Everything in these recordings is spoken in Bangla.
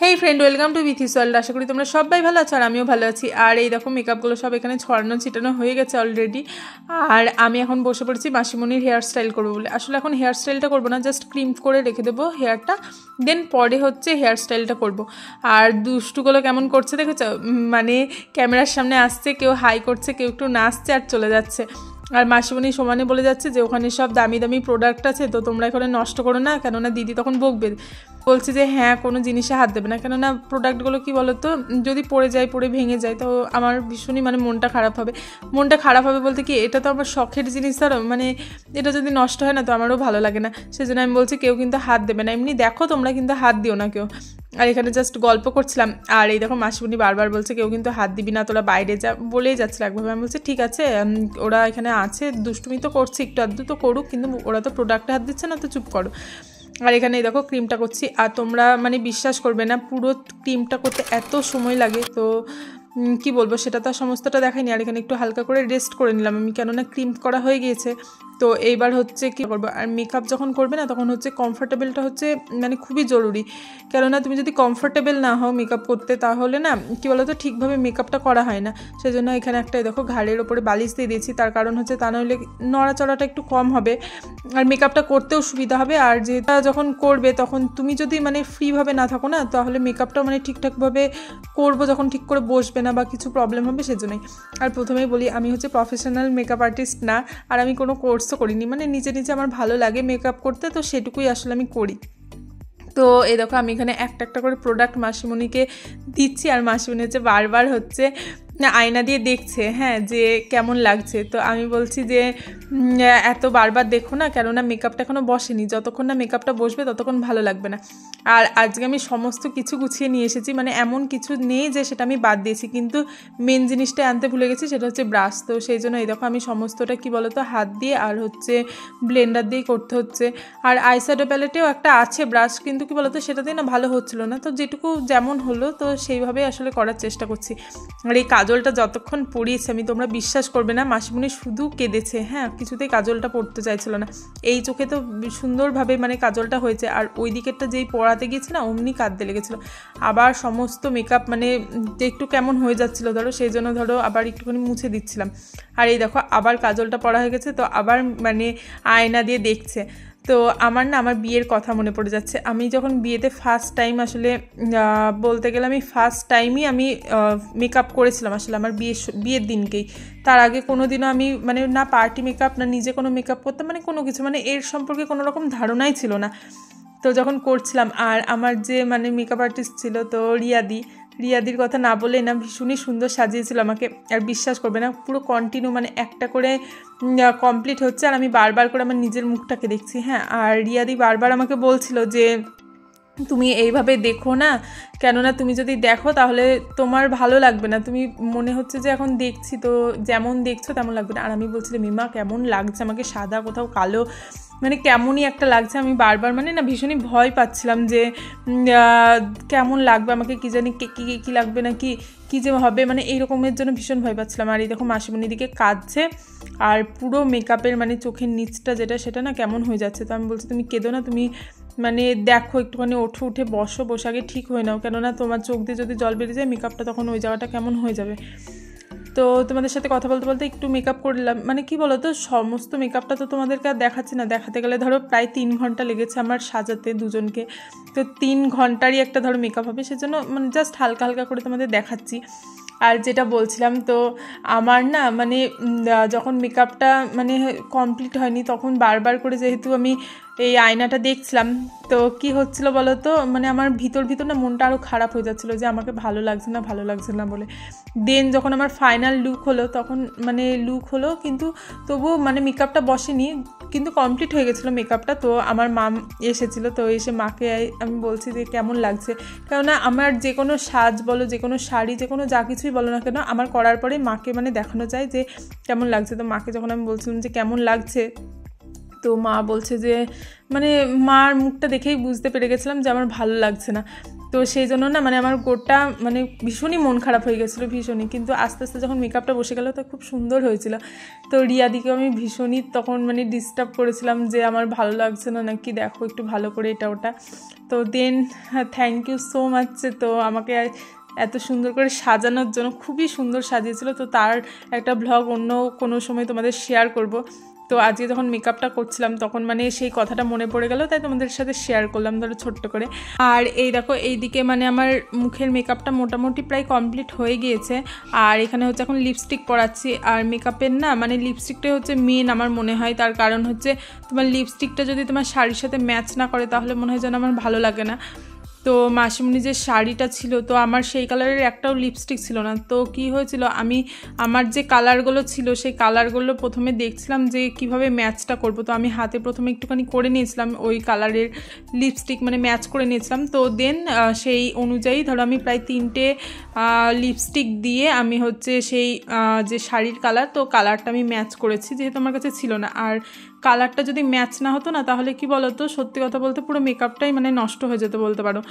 হেই ফ্রেন্ড, ওয়েলকাম টু বিথিস ওয়ার্ল্ড। আশা করি তোমরা সবাই ভালো আছো আর আমিও ভালো আছি। আর এই দেখো মেকআপগুলো সব এখানে ছড়ানো ছিটানো হয়ে গেছে অলরেডি। আর আমি এখন বসে পড়েছি মাসিমণির হেয়ার স্টাইল করবো বলে। আসলে এখন হেয়ার স্টাইলটা করবো না, জাস্ট ক্রিম করে রেখে দেবো হেয়ারটা, দেন পরে হচ্ছে হেয়ার স্টাইলটা করবো। আর দুষ্টুগুলো কেমন করছে দেখেছো, মানে ক্যামেরার সামনে আসছে, কেউ হাই করছে, কেউ একটু নাচছে আর চলে যাচ্ছে। আর মাসিমণি সমানে বলে যাচ্ছে যে ওখানে সব দামি দামি প্রোডাক্ট আছে, তো তোমরা এখানে নষ্ট করো না, কেননা দিদি তখন বকবে। বলছে যে হ্যাঁ, কোনো জিনিসে হাত দেবে না, কেননা প্রোডাক্টগুলো কী বলো তো, যদি পড়ে যায়, পড়ে ভেঙে যায়, তো আমার ভীষণই মানে মনটা খারাপ হবে। মনটা খারাপ হবে বলতে কি, এটা তো আমার শখের জিনিস, ধরো মানে এটা যদি নষ্ট হয় না তো আমারও ভালো লাগে না। সেজন্য আমি বলছি কেউ কিন্তু হাত দেবে না, এমনি দেখো তোমরা কিন্তু হাত দিও না কেউ। আর এখানে জাস্ট গল্প করছিলাম। আর এই দেখো মাসিমণি বারবার বলছে কেউ কিন্তু হাত দিবি না, তোরা বাইরে যা, বলেই যাচ্ছিল একভাবে। আমি বলছি ঠিক আছে, ওরা এখানে আছে, দুষ্টুমি তো করছে, একটু আধটু তো করুক, কিন্তু ওরা তো প্রোডাক্টে হাত দিচ্ছে না, তো চুপ করো। আর এখানে এই দেখো ক্রিমটা করছি, আর তোমরা মানে বিশ্বাস করবে না, পুরো ক্রিমটা করতে এত সময় লাগে, তো কি বলবো, সেটা তো সমস্তটা দেখাইনি। আর এখানে একটু হালকা করে রেস্ট করে নিলাম আমি, কেননা ক্রিম করা হয়ে গিয়েছে। তো এইবার হচ্ছে কি করবো, আর মেকআপ যখন করবে না তখন হচ্ছে কমফোর্টেবলটা হচ্ছে মানে খুবই জরুরি। কেননা তুমি যদি কমফোর্টেবল না হও মেকআপ করতে, তাহলে না কী বলো তো, ঠিকভাবে মেকআপটা করা হয় না। সেজন্য এখানে একটা দেখো ঘাড়ের ওপরে বালিশ দিয়ে দিয়েছি, তার কারণ হচ্ছে তা নইলে নড়াচড়াটা একটু কম হবে আর মেকআপটা করতেও সুবিধা হবে। আর যেটা যখন করবে তখন তুমি যদি মানে ফ্রিভাবে না থাকো না, তাহলে মেকআপটা মানে ঠিকঠাকভাবে করবো যখন ঠিক করে বসবে না বা কিছু প্রবলেম হবে, সেজন্যই। আর প্রথমেই বলি, আমি হচ্ছে প্রফেশনাল মেকআপ আর্টিস্ট না, আর আমি কোনো কোর্সও করিনি, মানে নিজে নিজে আমার ভালো লাগে মেকআপ করতে, তো সেটুকুই আসলে আমি করি। তো এই দেখো আমি এখানে একটা একটা করে প্রোডাক্ট মাসিমণিকে দিচ্ছি, আর মাসিমণি হচ্ছে বারবার হচ্ছে আয়না দিয়ে দেখছে, হ্যাঁ, যে কেমন লাগছে। তো আমি বলছি যে এত বারবার দেখো না, কেননা মেকআপটা এখনও বসেনি, যতক্ষণ না মেকআপটা বসবে ততক্ষণ ভালো লাগবে না। আর আজকে আমি সমস্ত কিছু গুছিয়ে নিয়ে এসেছি, মানে এমন কিছু নেই যে সেটা আমি বাদ দিয়েছি, কিন্তু মেন জিনিসটা আনতে ভুলে গেছি, সেটা হচ্ছে ব্রাশ। তো সেই জন্য এই দেখো আমি সমস্তটা কি বলো তো হাত দিয়ে আর হচ্ছে ব্লেন্ডার দিয়েই করতে হচ্ছে। আর আইশ্যাডো প্যালেটেও একটা আছে ব্রাশ, কিন্তু কি বলো তো সেটাতেই না ভালো হচ্ছিলো না, তো যেটুকু যেমন হলো তো সেইভাবেই আসলে করার চেষ্টা করছি। আর এই কাজলটা যতক্ষণ পরিয়েছে আমি, তোমরা বিশ্বাস করবে না, মাসিমণি শুধু কেঁদেছে, হ্যাঁ, কিছুতেই কাজলটা পড়তে চাইছিল না। এই চোখে তো সুন্দরভাবে মানে কাজলটা হয়েছে, আর ওই দিকেরটা যেই পড়াতে গিয়েছে না অমনি কাঁদতে লেগেছিলো। আবার সমস্ত মেকআপ মানে একটু কেমন হয়ে যাচ্ছিলো ধরো, সেই জন্য ধরো আবার একটুখানি মুছে দিচ্ছিলাম। আর এই দেখো আবার কাজলটা পড়া হয়ে গেছে, তো আবার মানে আয়না দিয়ে দেখছে। তো আমার না আমার বিয়ের কথা মনে পড়ে যাচ্ছে। আমি যখন বিয়েতে ফার্স্ট টাইম, আসলে বলতে গেলে আমি ফার্স্ট টাইমই আমি মেকআপ করেছিলাম আসলে আমার বিয়ের দিনকেই। তার আগে কোনো দিনও আমি মানে না পার্টি মেকআপ না নিজে কোনো মেকআপ করতাম, মানে কোনো কিছু মানে এর সম্পর্কে কোনো রকম ধারণাই ছিল না। তো যখন করছিলাম, আর আমার যে মানে মেকআপ আর্টিস্ট ছিল তো রিয়াদির কথা না বলে না, ভীষণই সুন্দর সাজিয়েছিল আমাকে। আর বিশ্বাস করবে না, পুরো কন্টিনিউ মানে একটা করে কমপ্লিট হচ্ছে, আর আমি বারবার করে আমার নিজের মুখটাকে দেখছি, হ্যাঁ। আর রিয়াদি বারবার আমাকে বলছিল যে তুমি এইভাবে দেখো না, কেননা তুমি যদি দেখো তাহলে তোমার ভালো লাগবে না, তুমি মনে হচ্ছে যে এখন দেখছি তো যেমন দেখছো তেমন লাগবে না। আর আমি বলছিলাম মিমা কেমন লাগছে আমাকে, সাদা কোথাও কালো, মানে কেমনই একটা লাগছে। আমি বারবার মানে না ভীষণই ভয় পাচ্ছিলাম যে কেমন লাগবে আমাকে, কী জানি কী লাগবে না কী যে হবে, মানে এইরকমের জন্য ভীষণ ভয় পাচ্ছিলাম। আর এই দেখো মাসিমণির দিকে কাঁদছে, আর পুরো মেকআপের মানে চোখের নিচটা যেটা সেটা না কেমন হয়ে যাচ্ছে। তো আমি বলছি তুমি কেঁদো না, তুমি মানে দেখো একটুখানি উঠে বসে আগে ঠিক হয়ে নাও, কেননা তোমার চোখ দিয়ে যদি জল বেরিয়ে যায় মেকআপটা তখন ওই জায়গাটা কেমন হয়ে যাবে। তো তোমাদের সাথে কথা বলতে বলতে একটু মেকআপ করলাম, মানে কি বলো তো সমস্ত মেকআপটা তো তোমাদেরকে আর দেখাচ্ছি না, দেখাতে গেলে ধরো প্রায় 3 ঘন্টা লেগেছে আমার সাজাতে দুজনকে, তো 3 ঘন্টারই একটা ধরো মেকআপ হবে, সেজন্য মানে জাস্ট হালকা হালকা করে তোমাদের দেখাচ্ছি। আর যেটা বলছিলাম, তো আমার না মানে যখন মেকআপটা মানে কমপ্লিট হয়নি তখন বারবার করে যেহেতু আমি এই আয়নাটা দেখছিলাম, তো কি হচ্ছিল বলো তো, মানে আমার ভিতর না মনটা আরও খারাপ হয়ে যাচ্ছিলো যে আমাকে ভালো লাগছে না বলে। দেন যখন আমার ফাইনাল লুক হলো, তখন মানে লুক হলো কিন্তু তবুও মানে মেকআপটা বসেনি, কিন্তু কমপ্লিট হয়ে গেছিলো মেকআপটা। তো আমার মা এসেছিলো, তো এসে মাকে আমি বলছি যে কেমন লাগছে, কেননা আমার যে কোনো সাজ বলো, যে কোনো শাড়ি, যে কোনো যা কিছুই বলো না কেন, আমার করার পরে মাকে মানে দেখানো যায় যে কেমন লাগছে। তো মাকে যখন আমি বলছিলাম যে কেমন লাগছে, তো মা বলছে যে মানে মার মুখটা দেখেই বুঝতে পেরে গেছিলাম যে আমার ভালো লাগছে না। তো সেই জন্য না মানে আমার গোটা মানে ভীষণই মন খারাপ হয়ে গেছিলো, ভীষণই। কিন্তু আস্তে আস্তে যখন মেকআপটা বসে গেল তো খুব সুন্দর হয়েছিল। তো রিয়াদিকেও আমি ভীষণই তখন মানে ডিস্টার্ব করেছিলাম যে আমার ভালো লাগছে না নাকি, দেখো একটু ভালো করে এটা ওটা। তো দেন থ্যাংক ইউ সো মাচ, তো আমাকে এত সুন্দর করে সাজানোর জন্য। খুবই সুন্দর সাজিয়েছিল। তো তার একটা ব্লগ অন্য কোনো সময় তোমাদের শেয়ার করব। তো আজকে যখন মেকআপটা করছিলাম তখন মানে সেই কথাটা মনে পড়ে গেল, তাই তোমাদের সাথে শেয়ার করলাম ধরো ছোট্ট করে। আর এই দেখো এইদিকে মানে আমার মুখের মেকআপটা মোটামুটি প্রায় কমপ্লিট হয়ে গিয়েছে। আর এখানে হচ্ছে এখন লিপস্টিক পরাচ্ছি। আর মেকআপের না মানে লিপস্টিকটাই হচ্ছে মেন আমার মনে হয়, তার কারণ হচ্ছে তোমার লিপস্টিকটা যদি তোমার শাড়ির সাথে ম্যাচ না করে তাহলে মনে হয় যেন আমার ভালো লাগে না। তো মাসিমণি যে শাড়িটা ছিল তো আমার সেই কালারের একটাও লিপস্টিক ছিল না। তো কি হয়েছিল, আমি আমার যে কালারগুলো ছিল সেই কালারগুলো প্রথমে দেখছিলাম যে কিভাবে ম্যাচটা করব। তো আমি হাতে প্রথমে একটুখানি করে নিয়েছিলাম ওই কালারের লিপস্টিক, মানে ম্যাচ করে নিয়েছিলাম। তো দেন সেই অনুযায়ী ধরো আমি প্রায় 3টে লিপস্টিক দিয়ে আমি হচ্ছে সেই যে শাড়ির কালার, তো কালারটা আমি ম্যাচ করেছি যেহেতু আমার কাছে ছিল না। আর কালারটা যদি ম্যাচ না হতো না তাহলে কি বলো তো, সত্যি কথা বলতে পুরো মেকআপটাই মানে নষ্ট হয়ে যেত বলতে পারো।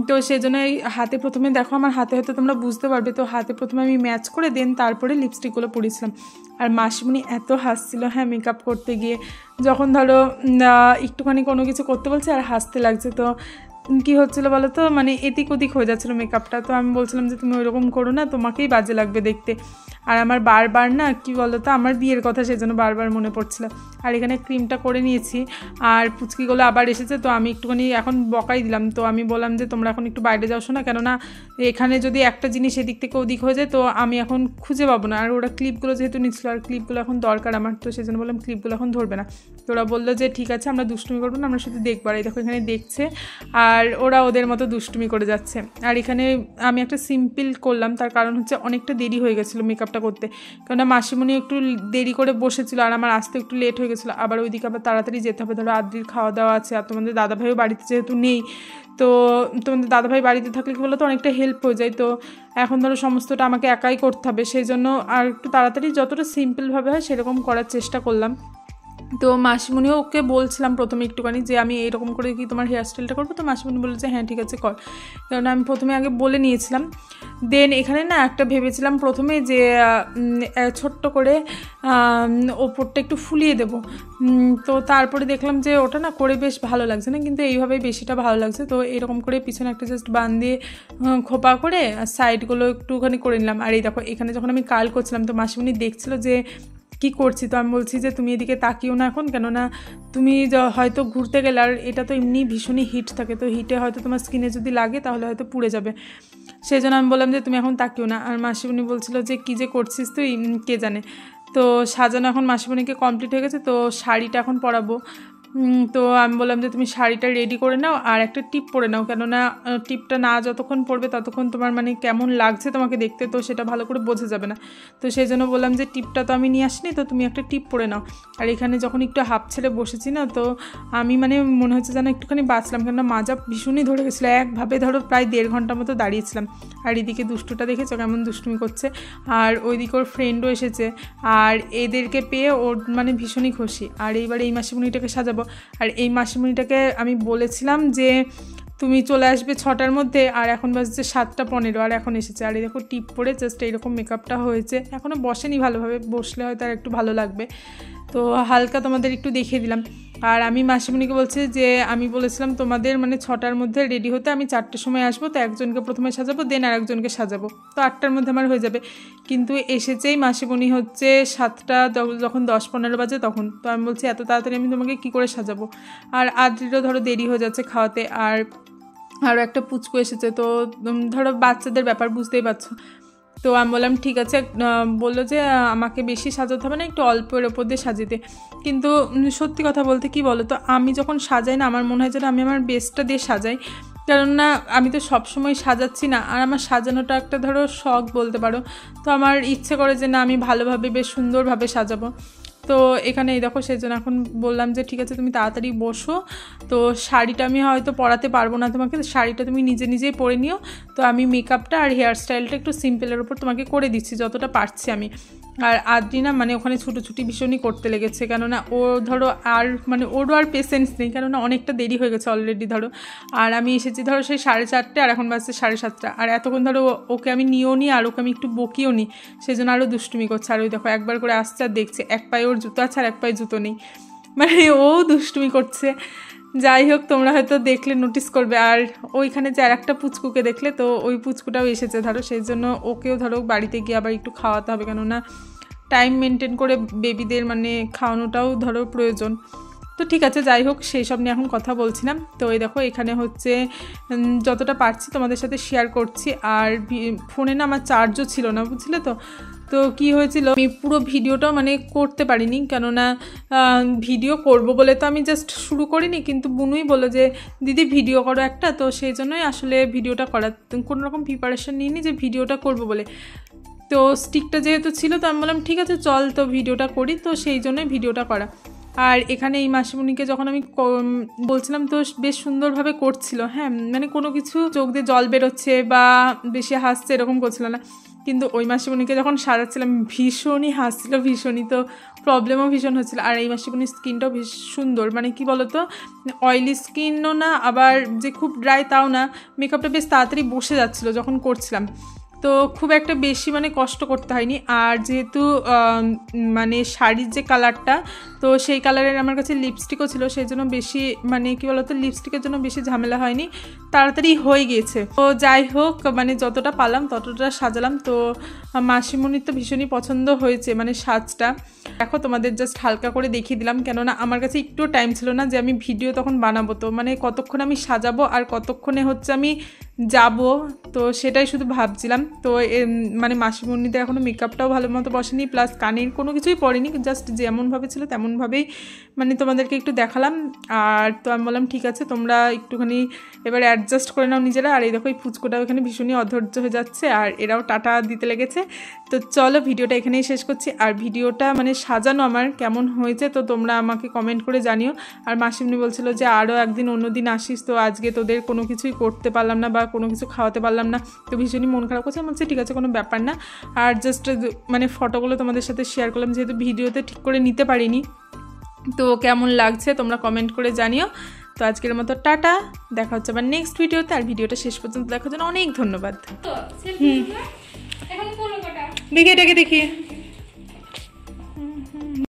তো সেই জন্য হাতে প্রথমে দেখো আমার হাতে হয়তো তোমরা বুঝতে পারবে, তো হাতে প্রথমে আমি ম্যাচ করে দেন তারপরে লিপস্টিকগুলো পরিয়েছিলাম। আর মাসিমণি এত হাসছিল হ্যাঁ মেকআপ করতে গিয়ে, যখন ধরো একটুখানি কোনো কিছু করতে বলছে আর হাসতে লাগছে। তো কী হচ্ছিলো বলো তো, মানে এদিক ওদিক হয়ে যাচ্ছিলো মেকআপটা। তো আমি বলছিলাম যে তুমি ওইরকম করো না, তোমাকেই বাজে লাগবে দেখতে। আর আমার বারবার না কি বলো তো আমার বিয়ের কথা সেজন্য বারবার মনে পড়ছিল। আর এখানে ক্রিমটা করে নিয়েছি আর পুচকিগুলো আবার এসেছে, তো আমি একটুখানি এখন বকাই দিলাম। তো আমি বললাম যে তোমরা এখন একটু বাইরে যাও শোনা, কেননা এখানে যদি একটা জিনিস এদিক থেকে ওদিক হয়ে যায় তো আমি এখন খুঁজে পাবো না। আর ওরা ক্লিপগুলো যেহেতু নিচ্ছিল আর ক্লিপগুলো এখন দরকার আমার, তো সেজন্য বললাম ক্লিপগুলো এখন ধরবে না। তো ওরা বললো যে ঠিক আছে আমরা দুষ্টুমি করবো না, আমরা শুধু দেখবো। আর এই দেখো এখানে দেখছে আর ওরা ওদের মতো দুষ্টুমি করে যাচ্ছে। আর এখানে আমি একটা সিম্পল করলাম, তার কারণ হচ্ছে অনেকটা দেরি হয়ে গেছিলো মেকআপটা করতে, কেননা মাসিমণি একটু দেরি করে বসেছিল আর আমার আসতে একটু লেট হয়ে গেছিলো। আবার ওইদিকে আবার তাড়াতাড়ি যেতে হবে, ধরো আদ্রির খাওয়া দাওয়া আছে। আর তোমাদের দাদাভাইও বাড়িতে যেহেতু নেই, তো তোমাদের দাদাভাই বাড়িতে থাকলে কি বলো তো অনেকটা হেল্প হয়ে যায়। তো এখন ধরো সমস্তটা আমাকে একাই করতে হবে, সেই জন্য আর একটু তাড়াতাড়ি যতটা সিম্পলভাবে হয় সেরকম করার চেষ্টা করলাম। তো মাসিমণিও ওকে বলছিলাম প্রথমে একটুখানি যে আমি এইরকম করে কি তোমার হেয়ারস্টাইলটা করবো। তো মাসিমণি বললো যে হ্যাঁ ঠিক আছে কর, কারণ আমি প্রথমে আগে বলে নিয়েছিলাম। দেন এখানে না একটা ভেবেছিলাম প্রথমে যে ছোট্ট করে ওপরটা একটু ফুলিয়ে দেবো। তো তারপরে দেখলাম যে ওটা না করে বেশ ভালো লাগছে না, কিন্তু এইভাবেই বেশিটা ভালো লাগছে। তো এরকম করে পিছনে একটা জাস্ট বান দিয়ে খোপা করে সাইডগুলো একটুখানি করে নিলাম। আর এই দেখো এখানে যখন আমি কার্ল করছিলাম তো মাসিমণি দেখছিলো যে কি করছি। তো আমি বলছি যে তুমি এদিকে তাকিও না এখন, কেননা তুমি হয়তো ঘুরতে গেলে আর এটা তো এমনি ভীষণই হিট থাকে, তো হিটে হয়তো তোমার স্কিনে যদি লাগে তাহলে হয়তো পুড়ে যাবে। সেই জন্য আমি বললাম যে তুমি এখন তাকিও না। আর মাসিমণি বলছিল যে কী যে করছিস তুই কে জানে। তো সাজানো এখন মাসিমণিকে কমপ্লিট হয়ে গেছে, তো শাড়িটা এখন পরাবো। তো আমি বললাম যে তুমি শাড়িটা রেডি করে নাও আর একটা টিপ পরে নাও, কেননা টিপটা না যতক্ষণ পরবে ততক্ষণ তোমার মানে কেমন লাগছে তোমাকে দেখতে তো সেটা ভালো করে বোঝা যাবে না। তো সেই জন্য বললাম যে টিপটা তো আমি নিয়ে আসিনি, তো তুমি একটা টিপ পরে নাও। আর এখানে যখন একটু হাফ ছেড়ে বসেছি না, তো আমি মানে মনে হচ্ছে যেন একটুখানি বাঁচলাম, কেননা মাজা ভীষণই ধরে গেছিলো। একভাবে ধরো প্রায় 1.5 ঘন্টার মতো দাঁড়িয়েছিলাম। আর এদিকে দুষ্টুটা দেখেছো কেমন দুষ্টুমি করছে, আর ওইদিকে ওর ফ্রেন্ডও এসেছে। আর এদেরকে পেয়ে ওর মানে ভীষণই খুশি। আর এইবার এই মাসিমণিটাকে সাজাবো। আর এই মাসিমণিটাকে আমি বলেছিলাম যে তুমি চলে আসবে 6টার মধ্যে, আর এখন বাজছে 7:15 আর এখন এসেছে। আর এই দেখো টিপ পরে জাস্ট এইরকম মেকআপটা হয়েছে, এখনও বসেনি ভালোভাবে, বসলে হয়তো আর একটু ভালো লাগবে। তো হালকা তোমাদের একটু দেখিয়ে দিলাম। আর আমি মাসিমণিকে বলছি যে আমি বলেছিলাম তোমাদের মানে 6টার মধ্যে রেডি হতে, আমি 4টের সময় আসবো, তো একজনকে প্রথমে সাজাবো দেন আর একজনকে সাজাবো, তো 8টার মধ্যে আমার হয়ে যাবে। কিন্তু এসেছেই মাসিমণি হচ্ছে 7টা যখন 10-15 বাজে তখন। তো আমি বলছি এত তাড়াতাড়ি আমি তোমাকে কী করে সাজাবো। আর আদ্রিরও ধরো দেরি হয়ে যাচ্ছে খাওয়াতে, আর আরও একটা পুচকু এসেছে, তো ধরো বাচ্চাদের ব্যাপার বুঝতেই পারছো। তো আমি বললাম ঠিক আছে, বললো যে আমাকে বেশি সাজাতে হবে না, একটু অল্পের ওপর দিয়ে সাজিতে। কিন্তু সত্যি কথা বলতে কি বলো তো, আমি যখন সাজাই না আমার মনে হয় যেন আমি আমার বেস্টটা দিয়ে সাজাই, কেননা আমি তো সবসময় সাজাচ্ছি না, আর আমার সাজানোটা একটা ধরো শখ বলতে পারো। তো আমার ইচ্ছে করে যে না আমি ভালোভাবে বেশ সুন্দরভাবে সাজাবো। তো এখানে এই দেখো সেই জন্য এখন বললাম যে ঠিক আছে তুমি তাড়াতাড়ি বসো। তো শাড়িটা আমি হয়তো পরাতে পারবো না তোমাকে, শাড়িটা তুমি নিজে নিজেই পরে নিও। তো আমি মেকআপটা আর হেয়ার স্টাইলটা একটু সিম্পলের ওপর তোমাকে করে দিচ্ছি যতটা পারছি আমি। আর আদ্রিনা মানে ওখানে ছুটোছুটি ভীষণই করতে লেগেছে, কেননা ও ধরো আর মানে ওরও আর পেশেন্স নেই, কেননা অনেকটা দেরি হয়ে গেছে অলরেডি ধরো। আর আমি এসেছি ধরো সেই 4:30 আর এখন বাজছে 7:30, আর এতক্ষণ ধরো ওকে আমি নিয়েও নি আর ওকে আমি একটু বকিও নি, সেই জন্য আরও দুষ্টুমি করছে। আর ওই দেখো একবার করে আসছে আর দেখছে এক পায়ে ওর জুতো আছে আর এক পায়ে জুতো নেই, মানে ও দুষ্টুমি করছে। যাই হোক, তোমরা হয়তো দেখলে নোটিস করবে। আর ওইখানে যে আর একটা পুচকুকে দেখলে, তো ওই পুচকুটাও এসেছে ধরো, সেই জন্য ওকেও ধরো বাড়িতে গিয়ে আবার একটু খাওয়াতে হবে, কেননা টাইম মেনটেন করে বেবিদের মানে খাওয়ানোটাও ধরো প্রয়োজন। তো ঠিক আছে, যাই হোক সেই সব নিয়ে এখন কথা বলছি না। তো এই দেখো এখানে হচ্ছে যতটা পারছি তোমাদের সাথে শেয়ার করছি। আর ফোনে না আমার চার্জও ছিল না, বুঝলে তো। তো কি হয়েছিল, আমি পুরো ভিডিওটাও মানে করতে পারিনি, কেননা ভিডিও করব বলে তো আমি জাস্ট শুরু করিনি, কিন্তু বুনুই বললো যে দিদি ভিডিও করো একটা, তো সেই জন্যই আসলে ভিডিওটা করা, কোনো রকম প্রিপারেশন নিইনি যে ভিডিওটা করব বলে। তো স্টিকটা যেহেতু ছিল তো আমি বললাম ঠিক আছে চল তো ভিডিওটা করি, তো সেই জন্যই ভিডিওটা করা। আর এখানে এই মাসিমণিকে যখন আমি বলছিলাম তো বেশ সুন্দরভাবে করছিল, হ্যাঁ মানে কোনো কিছু চোখ দিয়ে জল বেরোচ্ছে বা বেশি হাসছে এরকম করছিল না, কিন্তু ওই মাসিমণিকে যখন সাজাচ্ছিলাম ভীষণই হাসছিল, ভীষণই, তো প্রবলেমও ভীষণ হচ্ছিলো। আর এই মাসিমণির স্কিনটাও বেশ সুন্দর, মানে কি বলতো অয়েলি স্কিনও না আবার যে খুব ড্রাই তাও না, মেকআপটা বেশ তাড়াতাড়ি বসে যাচ্ছিলো যখন করছিলাম, তো খুব একটা বেশি মানে কষ্ট করতে হয়নি। আর যেহেতু মানে শাড়ির যে কালারটা, তো সেই কালারের আমার কাছে লিপস্টিকও ছিল, সেই জন্য বেশি মানে কি বলতো লিপস্টিকের জন্য বেশি ঝামেলা হয়নি, তাড়াতাড়ি হয়ে গিয়েছে। তো যাই হোক মানে যতটা পারলাম ততটা সাজালাম। তো মাসিমণির তো ভীষণই পছন্দ হয়েছে মানে সাজটা। দেখো তোমাদের জাস্ট হালকা করে দেখিয়ে দিলাম, কেননা আমার কাছে একটু টাইম ছিল না যে আমি ভিডিও তখন বানাবো, তো মানে কতক্ষণ আমি সাজাবো আর কতক্ষণে হচ্ছে আমি যাব, তো সেটাই শুধু ভাবছিলাম। তো মানে মাসিমণিতে এখনও মেকআপটাও ভালো মতো বসেনি, প্লাস কানের কোনো কিছুই পড়েনি, জাস্ট যেমনভাবে ছিল তেমনভাবেই মানে তোমাদেরকে একটু দেখালাম। আর তো আমি বললাম ঠিক আছে তোমরা একটুখানি এবার অ্যাডজাস্ট করে নাও নিজেরা। আর এই দেখো এই পুচকোটাও এখানে ভীষণই অধৈর্য হয়ে যাচ্ছে, আর এরাও টাটা দিতে লেগেছে। তো চলো ভিডিওটা এখানেই শেষ করছি। আর ভিডিওটা মানে সাজানো আমার কেমন হয়েছে তো তোমরা আমাকে কমেন্ট করে জানিও। আর মাসিমণি বলছিল যে আরও একদিন অন্যদিন আসিস, তো আজকে তোদের কোনো কিছুই করতে পারলাম না বা কোনো কিছু খাওয়াতে পারলাম না, তো ভীষণই মন খারাপ করছে। বলছে ঠিক আছে কোনো ব্যাপার না, আর জাস্ট মানে ফটোগুলো তোমাদের সাথে শেয়ার করলাম, যেহেতু ভিডিওতে ঠিক করে নিতে পারিনি। তো কেমন লাগছে তোমরা কমেন্ট করে জানিও। তো আজকের মতো টাটা, দেখা হচ্ছে আবার নেক্সট ভিডিওতে। আর ভিডিওটা শেষ পর্যন্ত দেখার জন্য অনেক ধন্যবাদ। দেখি এটাকে দেখি।